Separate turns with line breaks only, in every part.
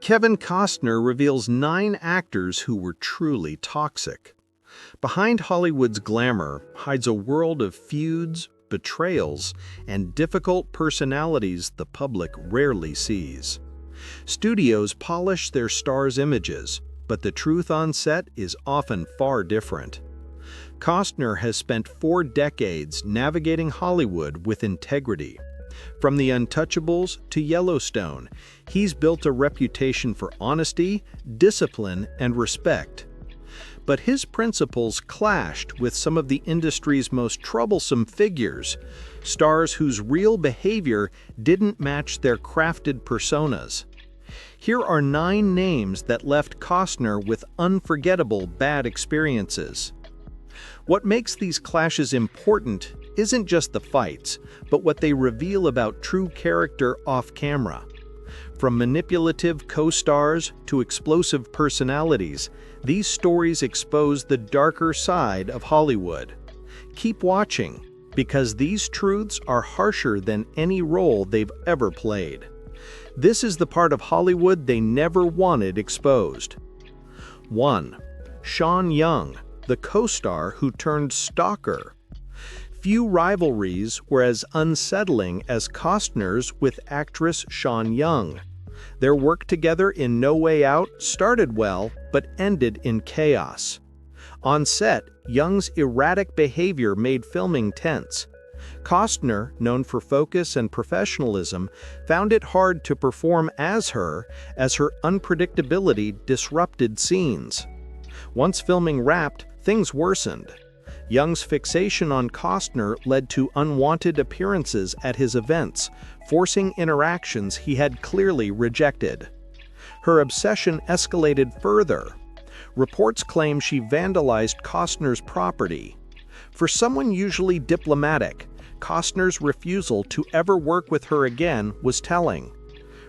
Kevin Costner reveals 9 actors who were truly toxic. Behind Hollywood's glamour hides a world of feuds, betrayals, and difficult personalities the public rarely sees. Studios polish their stars' images, but the truth on set is often far different. Costner has spent 4 decades navigating Hollywood with integrity. From The Untouchables to Yellowstone, he's built a reputation for honesty, discipline, and respect. But his principles clashed with some of the industry's most troublesome figures, stars whose real behavior didn't match their crafted personas. Here are 9 names that left Costner with unforgettable bad experiences. What makes these clashes important isn't just the fights, but what they reveal about true character off-camera. From manipulative co-stars to explosive personalities, these stories expose the darker side of Hollywood. Keep watching, because these truths are harsher than any role they've ever played. This is the part of Hollywood they never wanted exposed. 1. Sean Young, the co-star who turned stalker. Few rivalries were as unsettling as Costner's with actress Sean Young. Their work together in No Way Out started well, but ended in chaos. On set, Young's erratic behavior made filming tense. Costner, known for focus and professionalism, found it hard to perform as her unpredictability disrupted scenes. Once filming wrapped, things worsened. Young's fixation on Costner led to unwanted appearances at his events, forcing interactions he had clearly rejected. Her obsession escalated further. Reports claim she vandalized Costner's property. For someone usually diplomatic, Costner's refusal to ever work with her again was telling.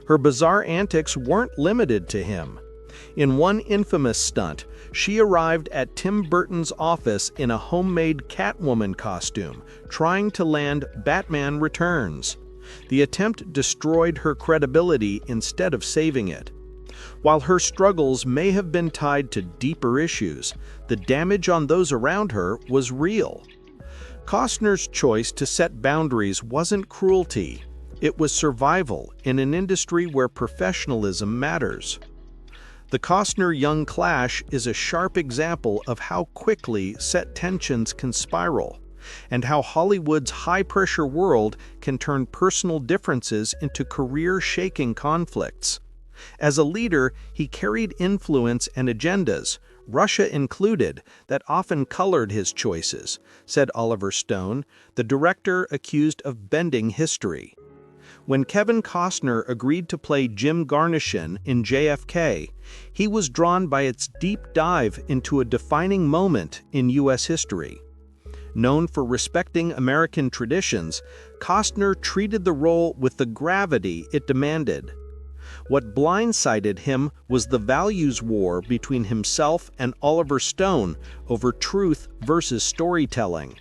Her bizarre antics weren't limited to him. In one infamous stunt, she arrived at Tim Burton's office in a homemade Catwoman costume, trying to land Batman Returns. The attempt destroyed her credibility instead of saving it. While her struggles may have been tied to deeper issues, the damage on those around her was real. Costner's choice to set boundaries wasn't cruelty. It was survival in an industry where professionalism matters. The Costner-Young clash is a sharp example of how quickly set tensions can spiral, and how Hollywood's high-pressure world can turn personal differences into career-shaking conflicts. As a leader, he carried influence and agendas, Russia included, that often colored his choices, said Oliver Stone, the director accused of bending history. When Kevin Costner agreed to play Jim Garnison in JFK, he was drawn by its deep dive into a defining moment in U.S. history. Known for respecting American traditions, Costner treated the role with the gravity it demanded. What blindsided him was the values war between himself and Oliver Stone over truth versus storytelling.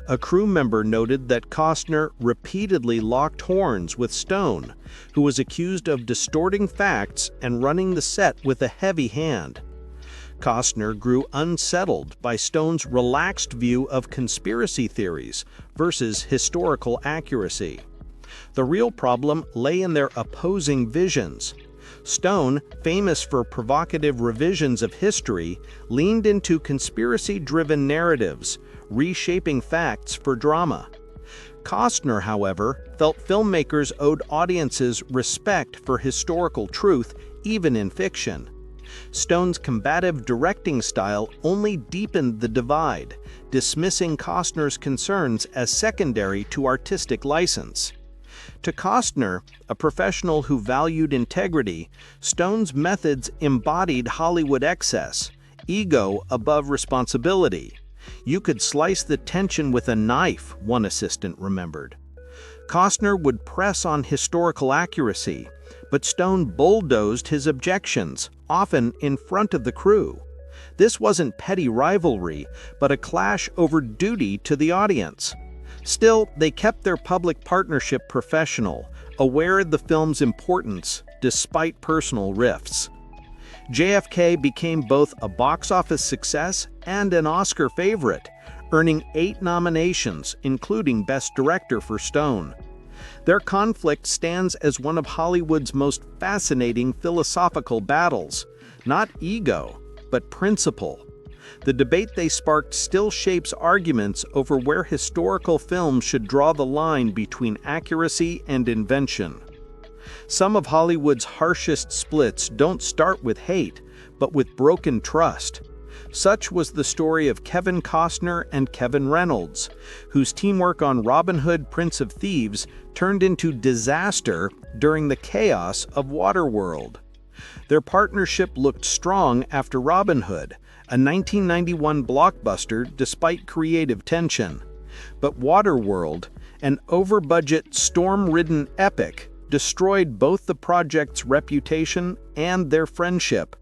A crew member noted that Costner repeatedly locked horns with Stone, who was accused of distorting facts and running the set with a heavy hand. Costner grew unsettled by Stone's relaxed view of conspiracy theories versus historical accuracy. The real problem lay in their opposing visions. Stone, famous for provocative revisions of history, leaned into conspiracy-driven narratives, reshaping facts for drama. Costner, however, felt filmmakers owed audiences respect for historical truth, even in fiction. Stone's combative directing style only deepened the divide, dismissing Costner's concerns as secondary to artistic license. To Costner, a professional who valued integrity, Stone's methods embodied Hollywood excess, ego above responsibility. You could slice the tension with a knife, one assistant remembered. Costner would press on historical accuracy, but Stone bulldozed his objections, often in front of the crew. This wasn't petty rivalry, but a clash over duty to the audience. Still, they kept their public partnership professional, aware of the film's importance, despite personal rifts. JFK became both a box office success and an Oscar favorite, earning 8 nominations, including Best Director for Stone. Their conflict stands as one of Hollywood's most fascinating philosophical battles, not ego, but principle. The debate they sparked still shapes arguments over where historical films should draw the line between accuracy and invention. Some of Hollywood's harshest splits don't start with hate, but with broken trust. Such was the story of Kevin Costner and Kevin Reynolds, whose teamwork on Robin Hood, Prince of Thieves turned into disaster during the chaos of Waterworld. Their partnership looked strong after Robin Hood, a 1991 blockbuster despite creative tension. But Waterworld, an over-budget, storm-ridden epic, destroyed both the project's reputation and their friendship.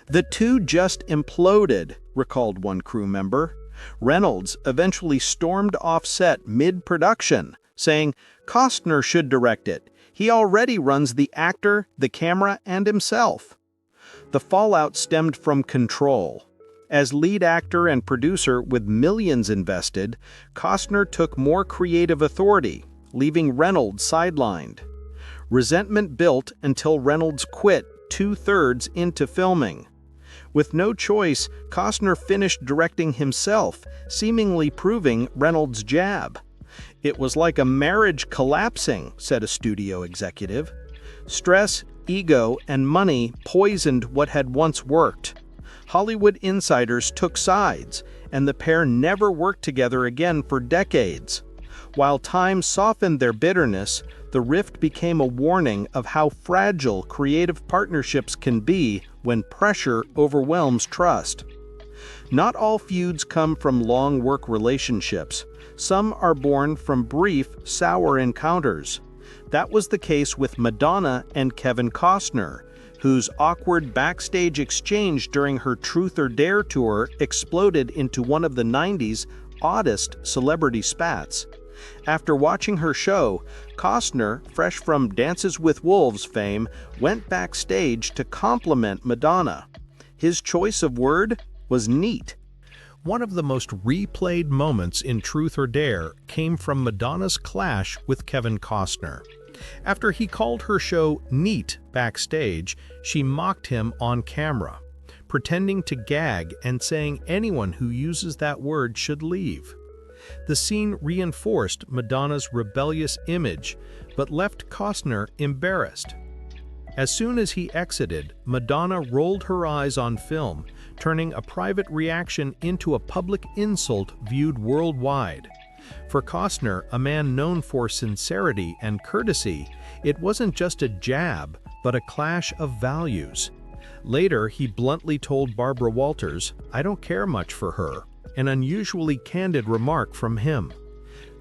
"The two just imploded," recalled one crew member. Reynolds eventually stormed off set mid-production, saying, "Costner should direct it. He already runs the actor, the camera, and himself." The fallout stemmed from control. As lead actor and producer with millions invested, Costner took more creative authority, leaving Reynolds sidelined. Resentment built until Reynolds quit 2/3 into filming. With no choice, Costner finished directing himself, seemingly proving Reynolds' jab. "It was like a marriage collapsing," said a studio executive. Stress, ego, and money poisoned what had once worked. Hollywood insiders took sides, and the pair never worked together again for decades. While time softened their bitterness, the rift became a warning of how fragile creative partnerships can be when pressure overwhelms trust. Not all feuds come from long work relationships. Some are born from brief, sour encounters. That was the case with Madonna and Kevin Costner, whose awkward backstage exchange during her Truth or Dare tour exploded into one of the 90s oddest celebrity spats. After watching her show, Costner, fresh from Dances with Wolves fame, went backstage to compliment Madonna. His choice of word was neat. One of the most replayed moments in Truth or Dare came from Madonna's clash with Kevin Costner. After he called her show neat backstage, she mocked him on camera, pretending to gag and saying anyone who uses that word should leave. The scene reinforced Madonna's rebellious image, but left Costner embarrassed. As soon as he exited, Madonna rolled her eyes on film, turning a private reaction into a public insult viewed worldwide. For Costner, a man known for sincerity and courtesy, it wasn't just a jab, but a clash of values. Later, he bluntly told Barbara Walters, "I don't care much for her," an unusually candid remark from him.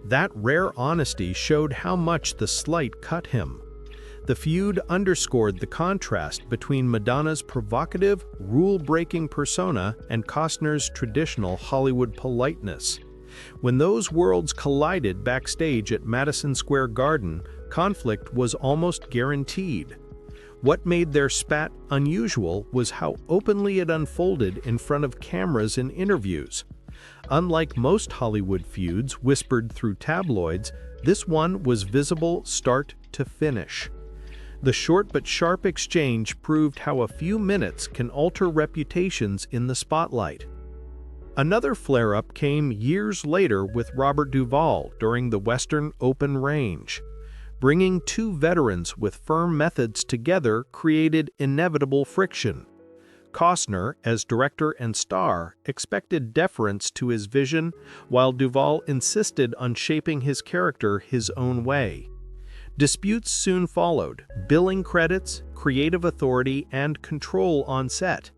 That rare honesty showed how much the slight cut him. The feud underscored the contrast between Madonna's provocative, rule-breaking persona and Costner's traditional Hollywood politeness. When those worlds collided backstage at Madison Square Garden, conflict was almost guaranteed. What made their spat unusual was how openly it unfolded in front of cameras in interviews. Unlike most Hollywood feuds whispered through tabloids, this one was visible start to finish. The short but sharp exchange proved how a few minutes can alter reputations in the spotlight. Another flare-up came years later with Robert Duvall during the Western Open Range. Bringing two veterans with firm methods together created inevitable friction. Costner, as director and star, expected deference to his vision, while Duvall insisted on shaping his character his own way. Disputes soon followed: billing credits, creative authority, and control on set.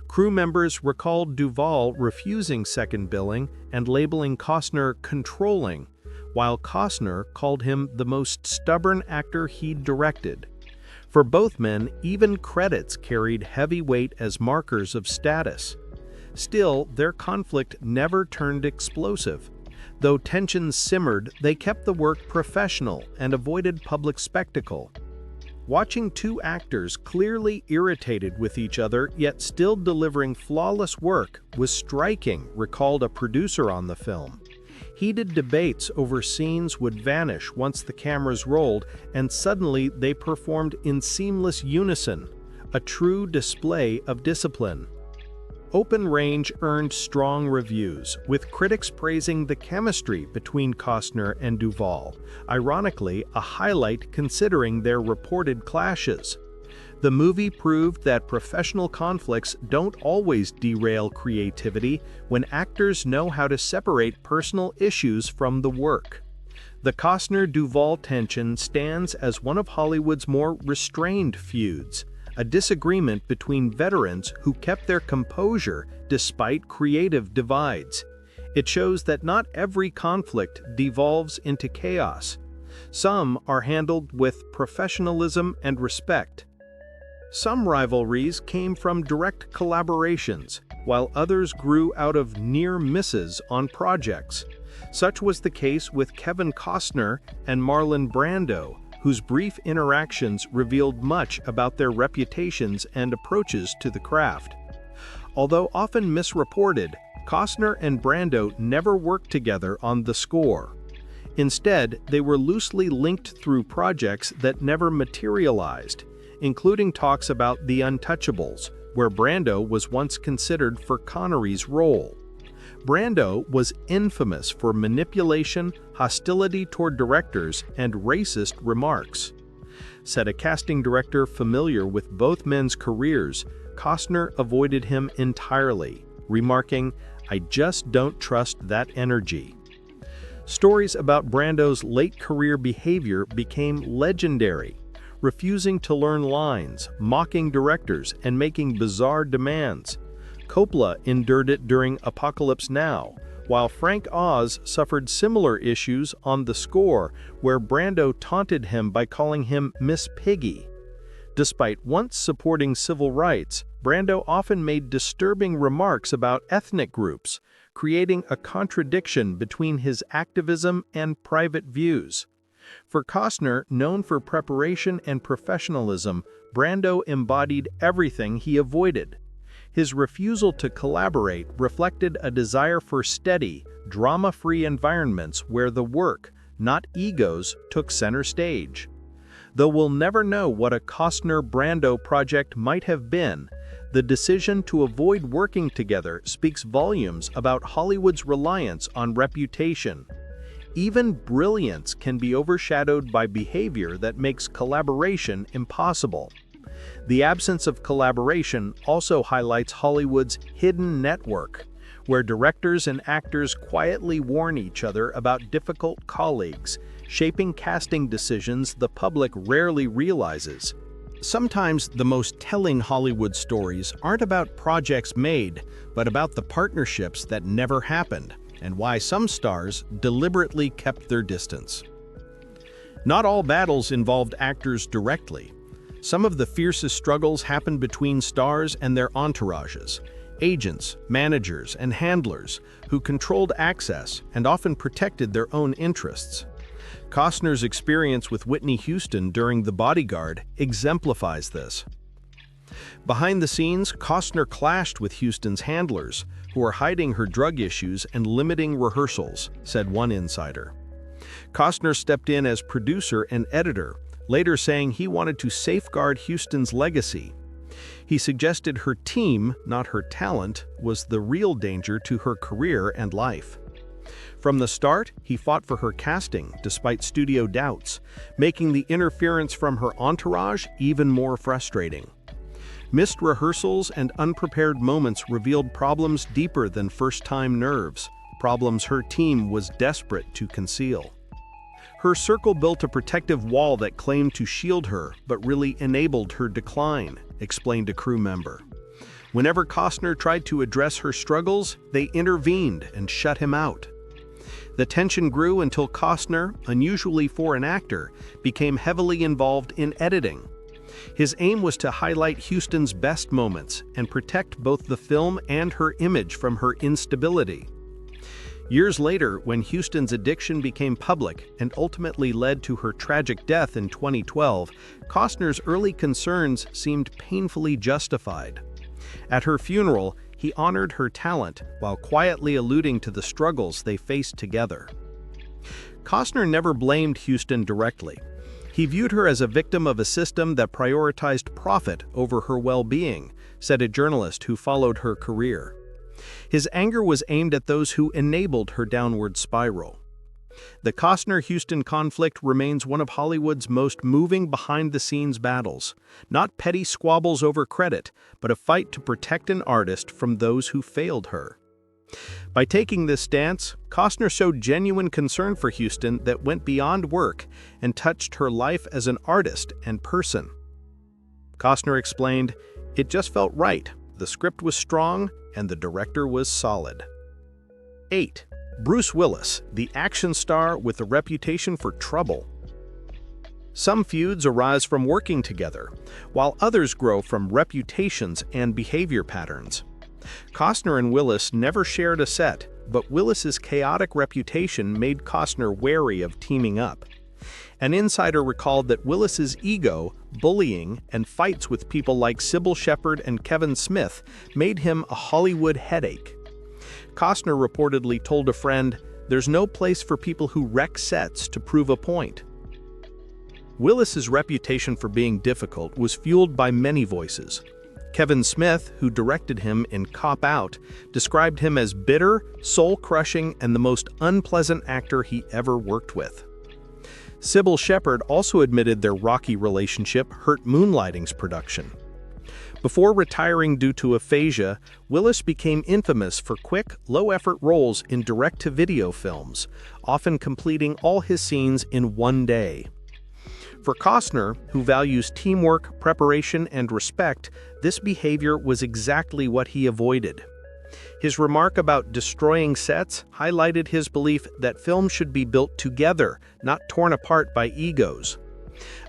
Crew members recalled Duvall refusing second billing and labeling Costner controlling, while Costner called him the most stubborn actor he'd directed. For both men, even credits carried heavy weight as markers of status. Still, their conflict never turned explosive. Though tensions simmered, they kept the work professional and avoided public spectacle. Watching two actors clearly irritated with each other yet still delivering flawless work was striking, recalled a producer on the film. Heated debates over scenes would vanish once the cameras rolled, and suddenly they performed in seamless unison, a true display of discipline. Open Range earned strong reviews, with critics praising the chemistry between Costner and Duvall, ironically a highlight considering their reported clashes. The movie proved that professional conflicts don't always derail creativity when actors know how to separate personal issues from the work. The Costner-Duvall tension stands as one of Hollywood's more restrained feuds, a disagreement between veterans who kept their composure despite creative divides. It shows that not every conflict devolves into chaos. Some are handled with professionalism and respect. Some rivalries came from direct collaborations, while others grew out of near misses on projects. Such was the case with Kevin Costner and Marlon Brando, whose brief interactions revealed much about their reputations and approaches to the craft. Although often misreported, Costner and Brando never worked together on the score. Instead, they were loosely linked through projects that never materialized, including talks about The Untouchables, where Brando was once considered for Connery's role. Brando was infamous for manipulation, hostility toward directors, and racist remarks. Said a casting director familiar with both men's careers, Costner avoided him entirely, remarking, "I just don't trust that energy." Stories about Brando's late career behavior became legendary, refusing to learn lines, mocking directors, and making bizarre demands. Coppola endured it during Apocalypse Now, while Frank Oz suffered similar issues on the score, where Brando taunted him by calling him Miss Piggy. Despite once supporting civil rights, Brando often made disturbing remarks about ethnic groups, creating a contradiction between his activism and private views. For Costner, known for preparation and professionalism, Brando embodied everything he avoided. His refusal to collaborate reflected a desire for steady, drama-free environments where the work, not egos, took center stage. Though we'll never know what a Costner-Brando project might have been, the decision to avoid working together speaks volumes about Hollywood's reliance on reputation. Even brilliance can be overshadowed by behavior that makes collaboration impossible. The absence of collaboration also highlights Hollywood's hidden network, where directors and actors quietly warn each other about difficult colleagues, shaping casting decisions the public rarely realizes. Sometimes the most telling Hollywood stories aren't about projects made, but about the partnerships that never happened, and why some stars deliberately kept their distance. Not all battles involved actors directly. Some of the fiercest struggles happened between stars and their entourages, agents, managers, and handlers who controlled access and often protected their own interests. Costner's experience with Whitney Houston during The Bodyguard exemplifies this. Behind the scenes, Costner clashed with Houston's handlers, who were hiding her drug issues and limiting rehearsals, said one insider. Costner stepped in as producer and editor, later saying he wanted to safeguard Houston's legacy. He suggested her team, not her talent, was the real danger to her career and life. From the start, he fought for her casting, despite studio doubts, making the interference from her entourage even more frustrating. Missed rehearsals and unprepared moments revealed problems deeper than first-time nerves, problems her team was desperate to conceal. Her circle built a protective wall that claimed to shield her, but really enabled her decline, explained a crew member. Whenever Costner tried to address her struggles, they intervened and shut him out. The tension grew until Costner, unusually for an actor, became heavily involved in editing. His aim was to highlight Houston's best moments and protect both the film and her image from her instability. Years later, when Houston's addiction became public and ultimately led to her tragic death in 2012, Costner's early concerns seemed painfully justified. At her funeral, he honored her talent while quietly alluding to the struggles they faced together. Costner never blamed Houston directly. He viewed her as a victim of a system that prioritized profit over her well-being, said a journalist who followed her career. His anger was aimed at those who enabled her downward spiral. The Costner-Houston conflict remains one of Hollywood's most moving behind-the-scenes battles, not petty squabbles over credit, but a fight to protect an artist from those who failed her. By taking this stance, Costner showed genuine concern for Houston that went beyond work and touched her life as an artist and person. Costner explained, "It just felt right. The script was strong, and the director was solid." 8. Bruce Willis, the action star with a reputation for trouble. Some feuds arise from working together, while others grow from reputations and behavior patterns. Costner and Willis never shared a set, but Willis's chaotic reputation made Costner wary of teaming up. An insider recalled that Willis's ego, bullying, and fights with people like Sybil Shepherd and Kevin Smith made him a Hollywood headache. Costner reportedly told a friend, "There's no place for people who wreck sets to prove a point." Willis's reputation for being difficult was fueled by many voices. Kevin Smith, who directed him in Cop Out, described him as bitter, soul-crushing, and the most unpleasant actor he ever worked with. Sybil Shepherd also admitted their rocky relationship hurt Moonlighting's production. Before retiring due to aphasia, Willis became infamous for quick, low-effort roles in direct-to-video films, often completing all his scenes in one day. For Costner, who values teamwork, preparation, and respect, this behavior was exactly what he avoided. His remark about destroying sets highlighted his belief that films should be built together, not torn apart by egos.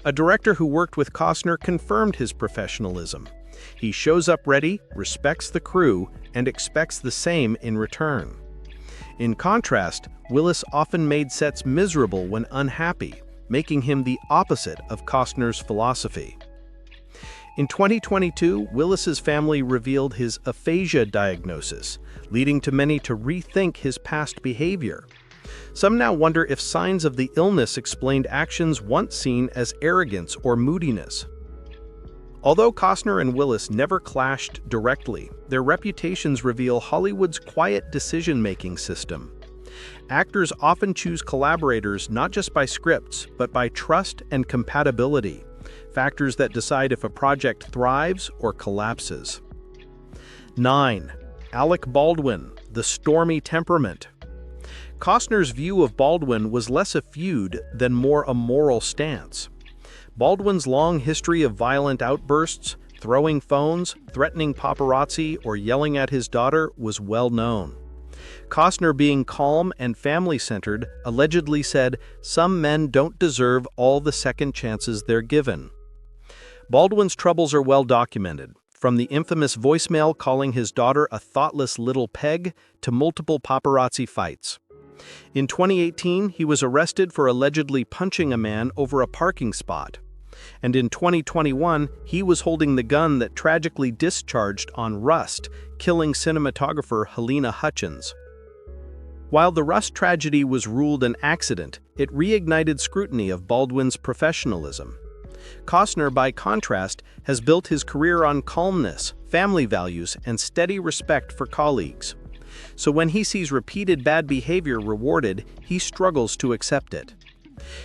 A director who worked with Costner confirmed his professionalism. He shows up ready, respects the crew, and expects the same in return. In contrast, Willis often made sets miserable when unhappy, making him the opposite of Costner's philosophy. In 2022, Willis's family revealed his aphasia diagnosis, leading to many to rethink his past behavior. Some now wonder if signs of the illness explained actions once seen as arrogance or moodiness. Although Costner and Willis never clashed directly, their reputations reveal Hollywood's quiet decision-making system. Actors often choose collaborators not just by scripts, but by trust and compatibility, factors that decide if a project thrives or collapses. 9. Alec Baldwin, the stormy temperament. Costner's view of Baldwin was less a feud than more a moral stance. Baldwin's long history of violent outbursts, throwing phones, threatening paparazzi, or yelling at his daughter was well known. Costner, being calm and family-centered, allegedly said, "Some men don't deserve all the second chances they're given." Baldwin's troubles are well documented, from the infamous voicemail calling his daughter a thoughtless little peg to multiple paparazzi fights. In 2018, he was arrested for allegedly punching a man over a parking spot. And in 2021, he was holding the gun that tragically discharged on Rust, killing cinematographer Helena Hutchins. While the Rust tragedy was ruled an accident, it reignited scrutiny of Baldwin's professionalism. Costner, by contrast, has built his career on calmness, family values, and steady respect for colleagues. So when he sees repeated bad behavior rewarded, he struggles to accept it.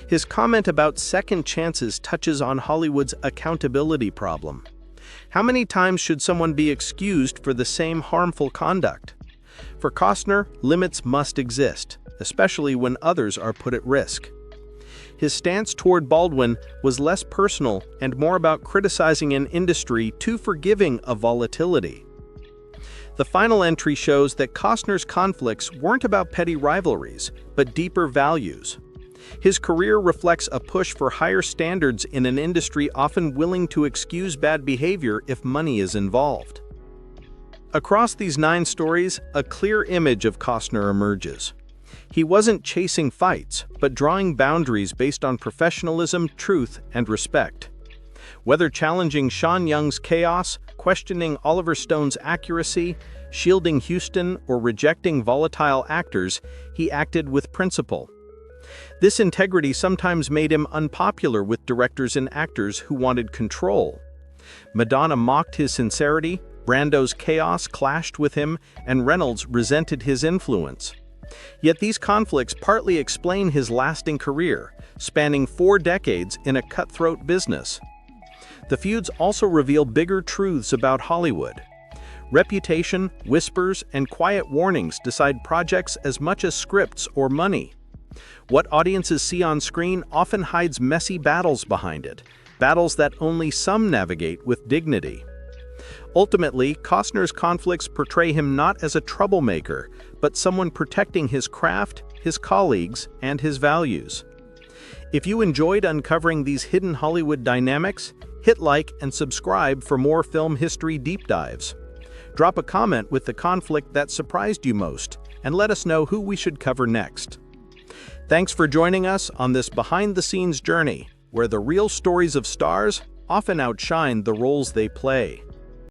His comment about second chances touches on Hollywood's accountability problem. How many times should someone be excused for the same harmful conduct? For Costner, limits must exist, especially when others are put at risk. His stance toward Baldwin was less personal and more about criticizing an industry too forgiving of volatility. The final entry shows that Costner's conflicts weren't about petty rivalries, but deeper values. His career reflects a push for higher standards in an industry often willing to excuse bad behavior if money is involved. Across these 9 stories, a clear image of Costner emerges. He wasn't chasing fights, but drawing boundaries based on professionalism, truth, and respect. Whether challenging Sean Young's chaos, questioning Oliver Stone's accuracy, shielding Houston, or rejecting volatile actors, he acted with principle. This integrity sometimes made him unpopular with directors and actors who wanted control. Madonna mocked his sincerity, Brando's chaos clashed with him, and Reynolds resented his influence. Yet these conflicts partly explain his lasting career, spanning 4 decades in a cutthroat business. The feuds also reveal bigger truths about Hollywood. Reputation, whispers, and quiet warnings decide projects as much as scripts or money. What audiences see on screen often hides messy battles behind it, battles that only some navigate with dignity. Ultimately, Costner's conflicts portray him not as a troublemaker, but someone protecting his craft, his colleagues, and his values. If you enjoyed uncovering these hidden Hollywood dynamics, hit like and subscribe for more film history deep dives. Drop a comment with the conflict that surprised you most, and let us know who we should cover next. Thanks for joining us on this behind-the-scenes journey, where the real stories of stars often outshine the roles they play.